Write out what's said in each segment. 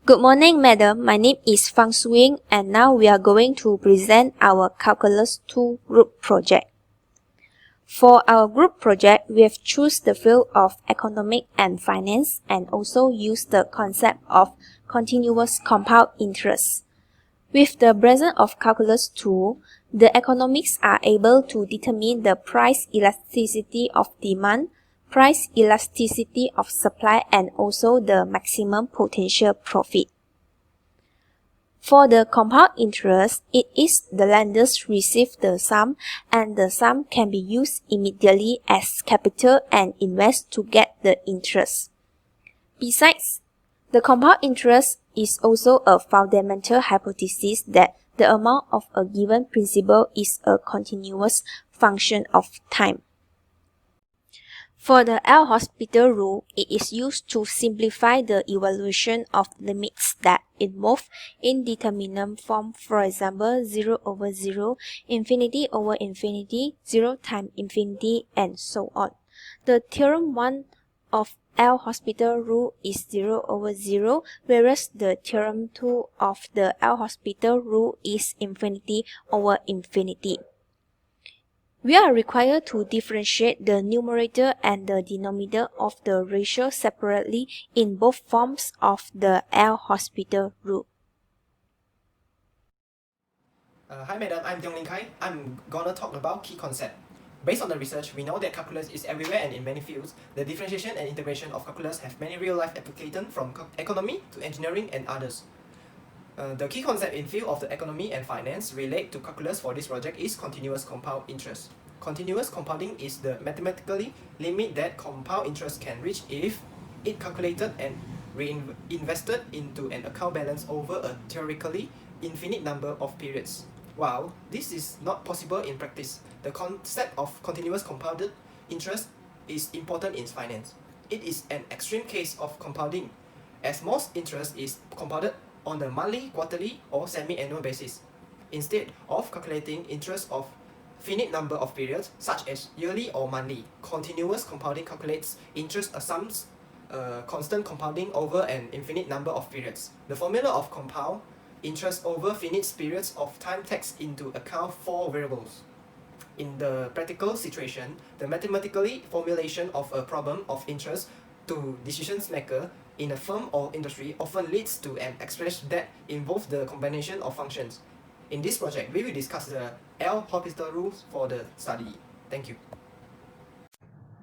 Good morning, madam. My name is Fang Suing, and now we are going to present our Calculus 2 group project. For our group project, we have chosen the field of economic and finance and also used the concept of continuous compound interest. With the presence of Calculus 2, the economics are able to determine the price elasticity of demand, price elasticity of supply, and also the maximum potential profit. For the compound interest, it is the lenders receive the sum and the sum can be used immediately as capital and invest to get the interest. Besides, the compound interest is also a fundamental hypothesis that the amount of a given principal is a continuous function of time. For the L'Hospital rule, it is used to simplify the evaluation of limits that involve indeterminate form, for example 0 over 0, infinity over infinity, 0 times infinity, and so on. The theorem 1 of L'Hospital rule is 0 over 0, whereas the theorem 2 of the L'Hospital rule is infinity over infinity. We are required to differentiate the numerator and the denominator of the ratio separately in both forms of the L'Hospital rule. Hi madam, I'm Tiong Ling Kai. I'm gonna talk about key concept. Based on the research, we know that calculus is everywhere and in many fields. The differentiation and integration of calculus have many real-life applications from economy to engineering and others. The key concept in field of the economy and finance relate to calculus for this project is continuous compound interest. Continuous compounding is the mathematically limit that compound interest can reach if it calculated and reinvested into an account balance over a theoretically infinite number of periods. While this is not possible in practice, the concept of continuous compounded interest is important in finance. It is an extreme case of compounding, as most interest is compounded on a monthly, quarterly, or semi-annual basis. Instead of calculating interest of finite number of periods, such as yearly or monthly, continuous compounding calculates interest sums, constant compounding over an infinite number of periods. The formula of compound interest over finite periods of time takes into account four variables. In the practical situation, the mathematical formulation of a problem of interest to decision maker in a firm or industry often leads to an expression that involves the combination of functions. In this project, we will discuss the L'Hospital rules for the study. Thank you.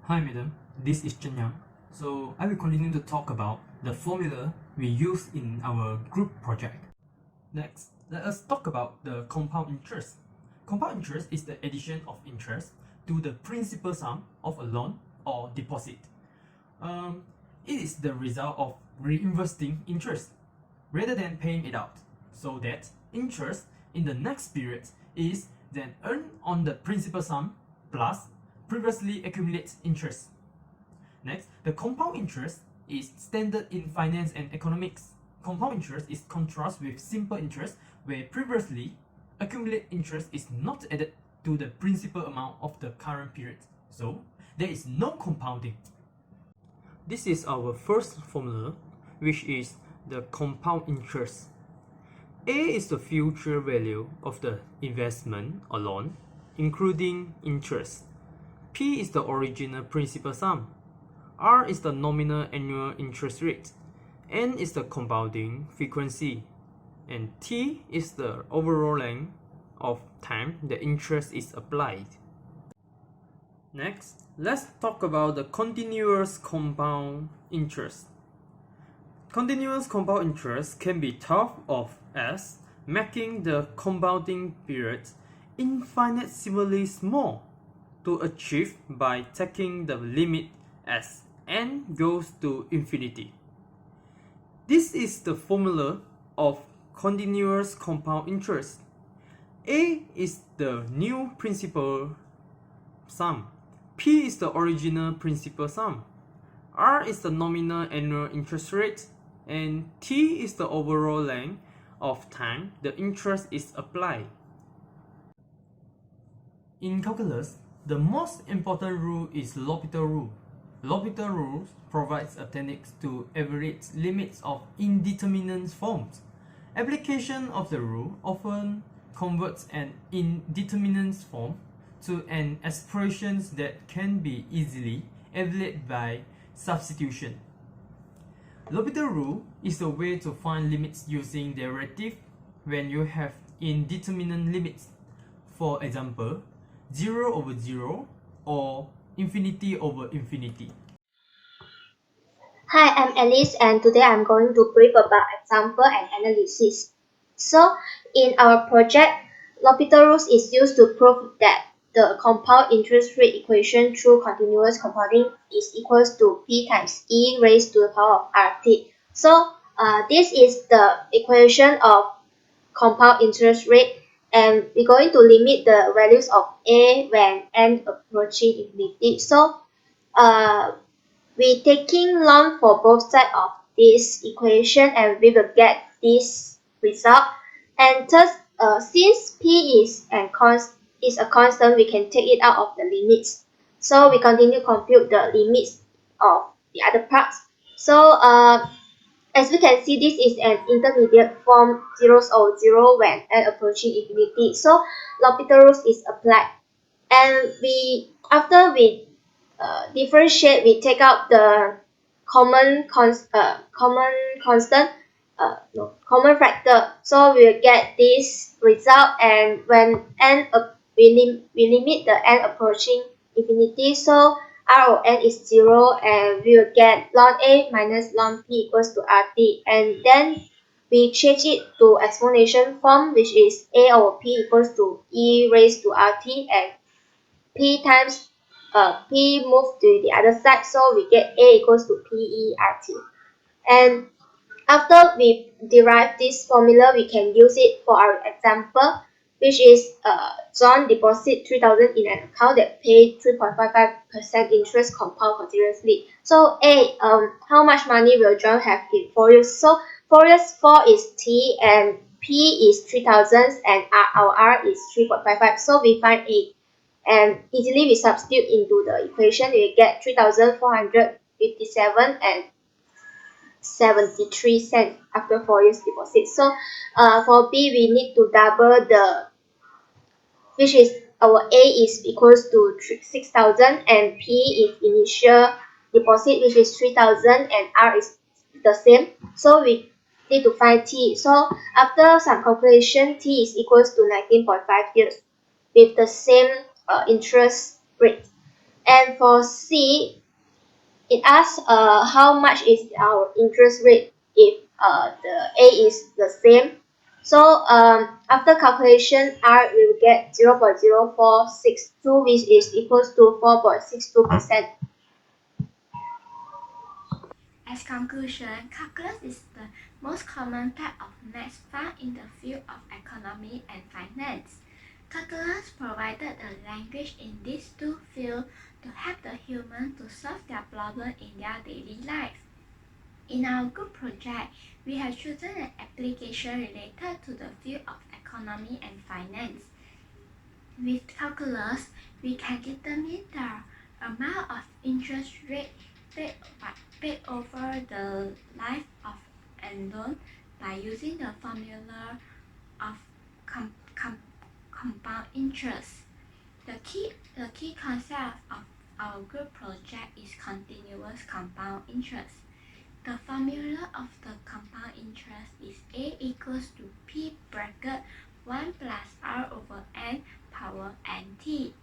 Hi madam, this is Chen Yang. So I will continue to talk about the formula we use in our group project. Next, let us talk about the compound interest. Compound interest is the addition of interest to the principal sum of a loan or deposit. It is the result of reinvesting interest rather than paying it out, so that interest in the next period is then earned on the principal sum plus previously accumulated interest. Next, the compound interest is standard in finance and economics. Compound interest is contrast with simple interest, where previously accumulated interest is not added to the principal amount of the current period, so there is no compounding. This is our first formula, which is the compound interest. A is the future value of the investment or loan, including interest. P is the original principal sum. R is the nominal annual interest rate. N is the compounding frequency. And T is the overall length of time the interest is applied. Next, let's talk about the continuous compound interest. Continuous compound interest can be thought of as making the compounding period infinitesimally small to achieve by taking the limit as n goes to infinity. This is the formula of continuous compound interest. A is the new principal sum. P is the original principal sum. R is the nominal annual interest rate. And T is the overall length of time the interest is applied. In calculus, the most important rule is L'Hospital rule. L'Hopital rule provides a technique to evaluate limits of indeterminate forms. Application of the rule often converts an indeterminate form to an expression that can be easily evaluated by substitution. L'Hopital rule is a way to find limits using derivative when you have indeterminate limits. For example, 0 over 0 or infinity over infinity. Hi, I'm Alice and today I'm going to brief about example and analysis. So, in our project, L'Hopital rules is used to prove that the compound interest rate equation through continuous compounding is equals to P times E raised to the power of RT. So, this is the equation of compound interest rate, and we're going to limit the values of A when n approaching infinity. So, we taking ln for both sides of this equation and we will get this result. And thus, since P is a constant, we can take it out of the limits. So we continue compute the limits of the other parts. So as we can see, this is an intermediate form 0 or 0 when n approaching infinity. So L'Hopital rules is applied. And after we differentiate, we take out the common constant, no, common factor. So we'll get this result, and when we limit the n approaching infinity, so r of n is 0, and we will get ln a minus ln p equals to rt, and then we change it to exponential form, which is a over p equals to e raised to rt, and p times p move to the other side, so we get a equals to PERT. And after we derive this formula, we can use it for our example, which is John deposit 3,000 in an account that paid 3.55% interest compound continuously. So A, how much money will John have in 4 years? So 4 years, 4 is T and P is 3,000 and our R is 3.55. So we find A. And easily we substitute into the equation, we get 3,457 and 73 cents after 4 years deposit. So for B, we need to double which is our A is equals to 6,000 and P is initial deposit, which is 3,000, and R is the same. So we need to find T. So after some calculation, T is equals to 19.5 years with the same interest rate. And for C, it asks how much is our interest rate if the A is the same. So after calculation, R will get 0.0462, which is equals to 4.62%. As conclusion, calculus is the most common type of math found in the field of economy and finance. Calculus provided the language in these two fields to help the human to solve their problem in their daily life. In our group project, we have chosen an application related to the field of economy and finance. With calculus, we can determine the amount of interest rate paid over the life of a loan by using the formula of compound interest. The key concept of our group project is continuous compound interest. The formula of the compound interest is A equals to P bracket 1 plus R over N power NT.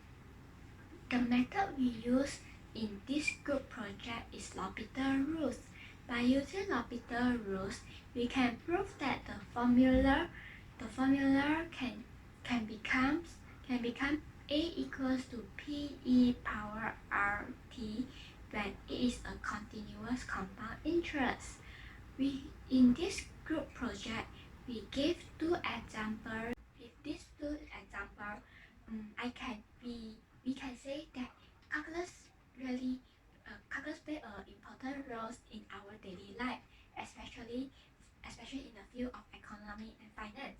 The method we use in this group project is L'Hopital rules. By using L'Hopital rules, we can prove that the formula can become A equals to PE power RT when it is a continuous compound interest. In this group project, we gave two examples. With these two examples, we can say that calculus play an important role in our daily life, especially in the field of economy and finance.